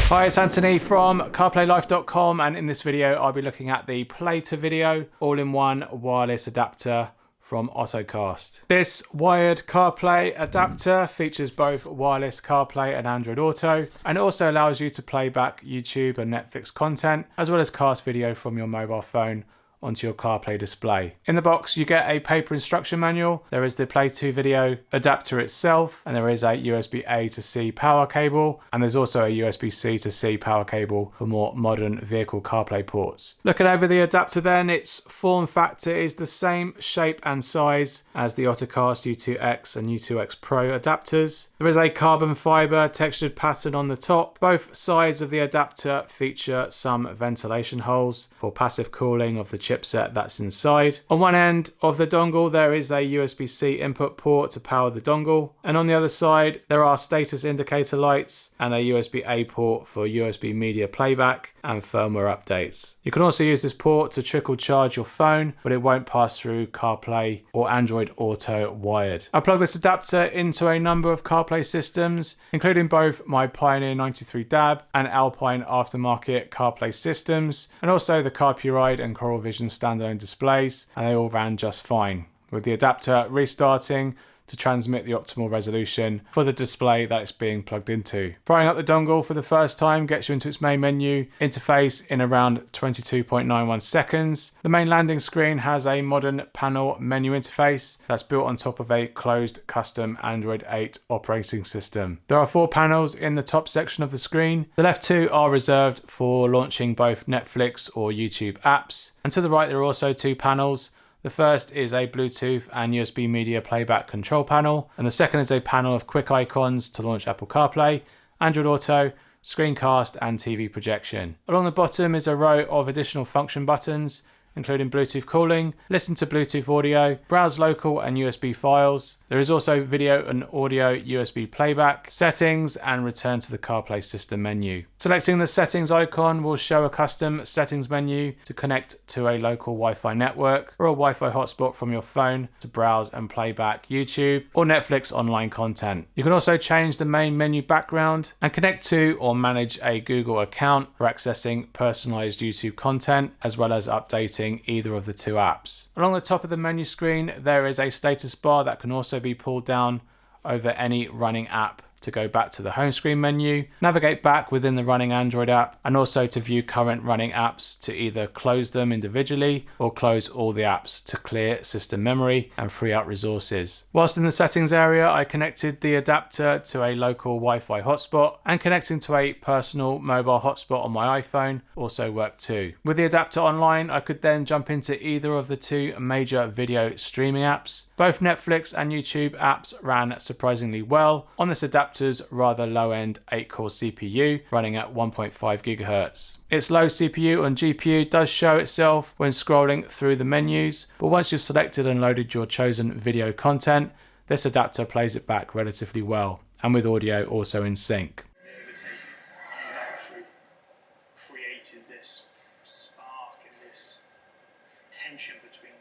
Hi, it's Anthony from CarPlayLife.com, and in this video I'll be looking at the Play2Video all-in-one wireless adapter from Ottocast. This wired CarPlay adapter features both wireless CarPlay and Android Auto, and it also allows you to play back YouTube and Netflix content, as well as cast video from your mobile phone onto your CarPlay display. In the box you get a paper instruction manual, there is the Play2Video adapter itself, and there is a USB-A to C power cable, and there's also a USB-C to C power cable for more modern vehicle CarPlay ports. Looking over the adapter then, its form factor is the same shape and size as the Ottocast U2X and U2X Pro adapters. There is a carbon fiber textured pattern on the top. Both sides of the adapter feature some ventilation holes for passive cooling of the chipset that's inside. On one end of the dongle there is a USB-C input port to power the dongle, and on the other side there are status indicator lights and a USB-A port for USB media playback and firmware updates. You can also use this port to trickle charge your phone, but it won't pass through CarPlay or Android Auto wired. I plug this adapter into a number of CarPlay systems, including both my Pioneer 93 DAB and Alpine aftermarket CarPlay systems, and also the CarPuride and Coral Vision standalone displays, and they all ran just fine, with the adapter restarting to transmit the optimal resolution for the display that it's being plugged into. Firing up the dongle for the first time gets you into its main menu interface in around 22.91 seconds. The main landing screen has a modern panel menu interface that's built on top of a closed custom Android 8 operating system. There are 4 panels in the top section of the screen. The left 2 are reserved for launching both Netflix or YouTube apps, and to the right there are also 2 panels. The first is a Bluetooth and USB media playback control panel, and the second is a panel of quick icons to launch Apple CarPlay, Android Auto, screencast and TV projection. Along the bottom is a row of additional function buttons, including Bluetooth calling, listen to Bluetooth audio, browse local and USB files. There is also video and audio USB playback, settings, and return to the CarPlay system menu. Selecting the settings icon will show a custom settings menu to connect to a local Wi-Fi network or a Wi-Fi hotspot from your phone to browse and play back YouTube or Netflix online content. You can also change the main menu background and connect to or manage a Google account for accessing personalized YouTube content, as well as updating either of the 2 apps. Along the top of the menu screen there is a status bar that can also be pulled down over any running app to go back to the home screen menu, navigate back within the running Android app, and also to view current running apps to either close them individually or close all the apps to clear system memory and free up resources. Whilst in the settings area, I connected the adapter to a local Wi-Fi hotspot, and connecting to a personal mobile hotspot on my iPhone also worked too. With the adapter online, I could then jump into either of the 2 major video streaming apps. Both Netflix and YouTube apps ran surprisingly well on this adapter's rather low-end 8-core CPU running at 1.5 GHz. Its low CPU and GPU does show itself when scrolling through the menus, but once you've selected and loaded your chosen video content, this adapter plays it back relatively well, and with audio also in sync. Created this spark and this tension between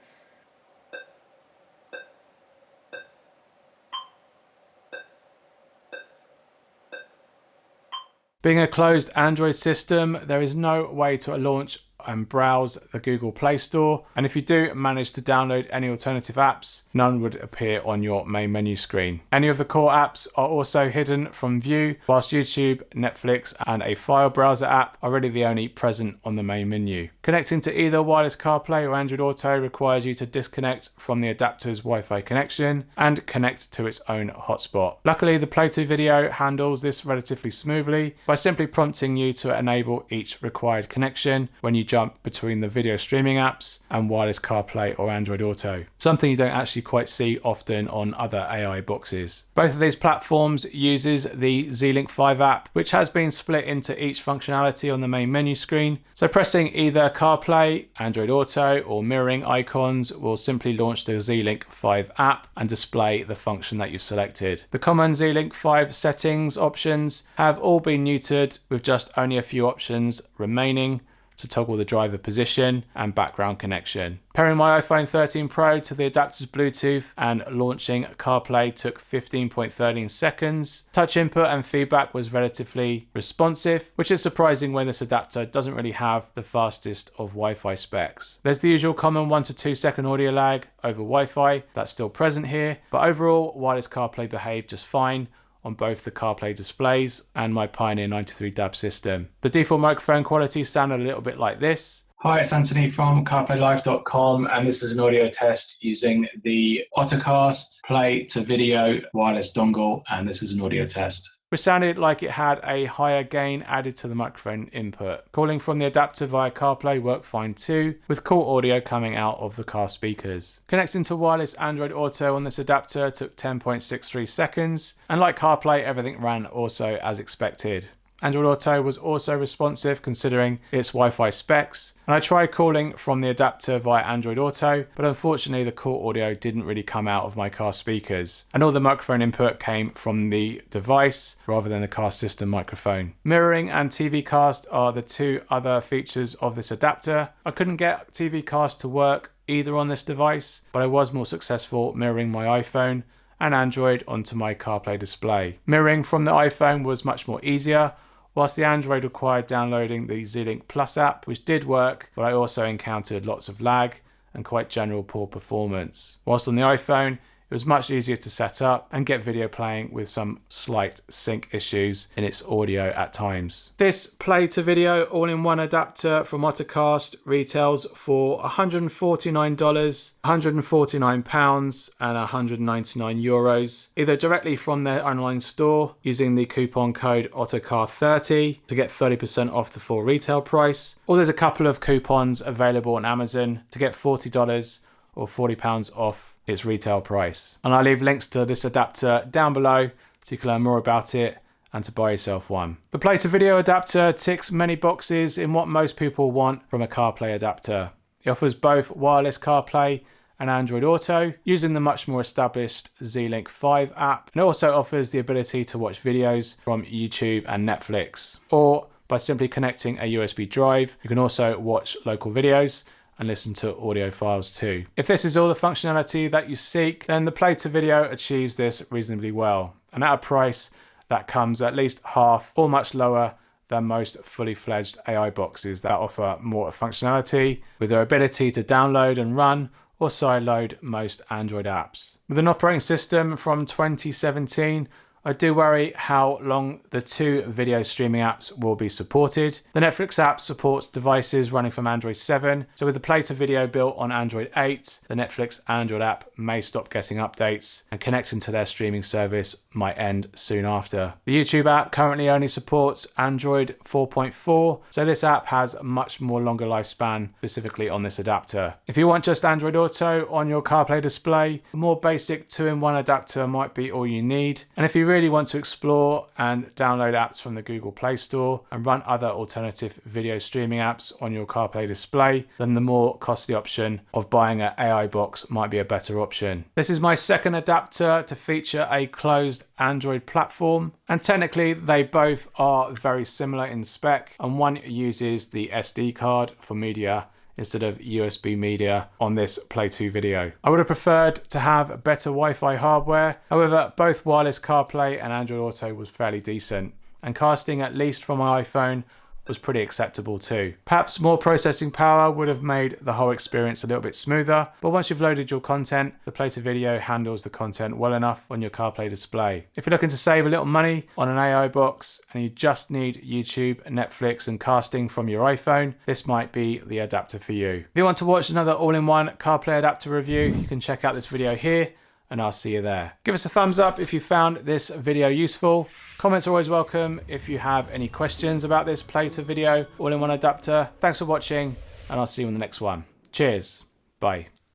Being a closed Android system, there is no way to launch and browse the Google Play Store, and if you do manage to download any alternative apps, none would appear on your main menu screen. Any of the core apps are also hidden from view, whilst YouTube, Netflix and a file browser app are really the only present on the main menu. Connecting to either wireless CarPlay or Android Auto requires you to disconnect from the adapter's Wi-Fi connection and connect to its own hotspot. Luckily, the Play2Video handles this relatively smoothly by simply prompting you to enable each required connection when you jump between the video streaming apps and wireless CarPlay or Android Auto, something you don't actually quite see often on other AI boxes. Both of these platforms uses the Z-Link 5 app, which has been split into each functionality on the main menu screen. So pressing either CarPlay, Android Auto or mirroring icons will simply launch the Z-Link 5 app and display the function that you've selected. The common Z-Link 5 settings options have all been neutered, with just only a few options remaining to toggle the driver position and background connection. Pairing my iPhone 13 Pro to the adapter's Bluetooth and launching CarPlay took 15.13 seconds. Touch input and feedback was relatively responsive, which is surprising when this adapter doesn't really have the fastest of Wi-Fi specs. There's the usual common 1 to 2 second audio lag over Wi-Fi that's still present here, but overall wireless CarPlay behaved just fine on both the CarPlay displays and my Pioneer 93 DAB system. The default microphone quality sounded a little bit like this. Hi, it's Anthony from CarPlayLife.com, and this is an audio test using the Ottocast Play2Video wireless dongle, and this is an audio test. Which sounded like it had a higher gain added to the microphone input. Calling from the adapter via CarPlay worked fine too, with cool audio coming out of the car speakers. Connecting to wireless Android Auto on this adapter took 10.63 seconds, and like CarPlay, everything ran also as expected. Android Auto was also responsive considering its Wi-Fi specs, and I tried calling from the adapter via Android Auto, but unfortunately the call audio didn't really come out of my car speakers, and all the microphone input came from the device rather than the car system microphone. Mirroring and TV cast are the two other features of this adapter. I couldn't get TV cast to work either on this device, but I was more successful mirroring my iPhone and Android onto my CarPlay display. Mirroring from the iPhone was much more easier, whilst the Android required downloading the Z-Link Plus app, which did work, but I also encountered lots of lag and quite general poor performance. Whilst on the iPhone, it was much easier to set up and get video playing with some slight sync issues in its audio at times. This Play2Video all-in-one adapter from Ottocast retails for $149, £149 and €199, either directly from their online store using the coupon code Ottocast30 to get 30% off the full retail price, or there's a couple of coupons available on Amazon to get $40 or £40 off its retail price. And I'll leave links to this adapter down below so you can learn more about it and to buy yourself one. The Play2Video adapter ticks many boxes in what most people want from a CarPlay adapter. It offers both wireless CarPlay and Android Auto using the much more established Z-Link 5 app, and it also offers the ability to watch videos from YouTube and Netflix. Or by simply connecting a USB drive, you can also watch local videos and listen to audio files too. If this is all the functionality that you seek, then the Play2Video achieves this reasonably well, and at a price that comes at least half or much lower than most fully fledged AI boxes that offer more functionality with their ability to download and run or sideload most Android apps. With an operating system from 2017, I do worry how long the two video streaming apps will be supported. The Netflix app supports devices running from Android 7, so with the Play2Video built on Android 8, the Netflix Android app may stop getting updates, and connecting to their streaming service might end soon after. The YouTube app currently only supports Android 4.4, so this app has a much more longer lifespan, specifically on this adapter. If you want just Android Auto on your CarPlay display, a more basic 2-in-1 adapter might be all you need, and if you really want to explore and download apps from the Google Play Store and run other alternative video streaming apps on your CarPlay display, then the more costly option of buying an AI box might be a better option. This is my second adapter to feature a closed Android platform, and technically they both are very similar in spec, and one uses the SD card for media instead of USB media on this Play2Video. I would have preferred to have better Wi-Fi hardware. However, both wireless CarPlay and Android Auto was fairly decent, and casting at least from my iPhone was pretty acceptable too. Perhaps more processing power would have made the whole experience a little bit smoother, but once you've loaded your content, the Play2Video handles the content well enough on your CarPlay display. If you're looking to save a little money on an AI box and you just need YouTube, Netflix and casting from your iPhone, this might be the adapter for you. If you want to watch another all-in-one CarPlay adapter review, you can check out this video here, and I'll see you there. Give us a thumbs up if you found this video useful. Comments are always welcome if you have any questions about this Play2Video all-in-one adapter. Thanks for watching, and I'll see you in the next one. Cheers. Bye.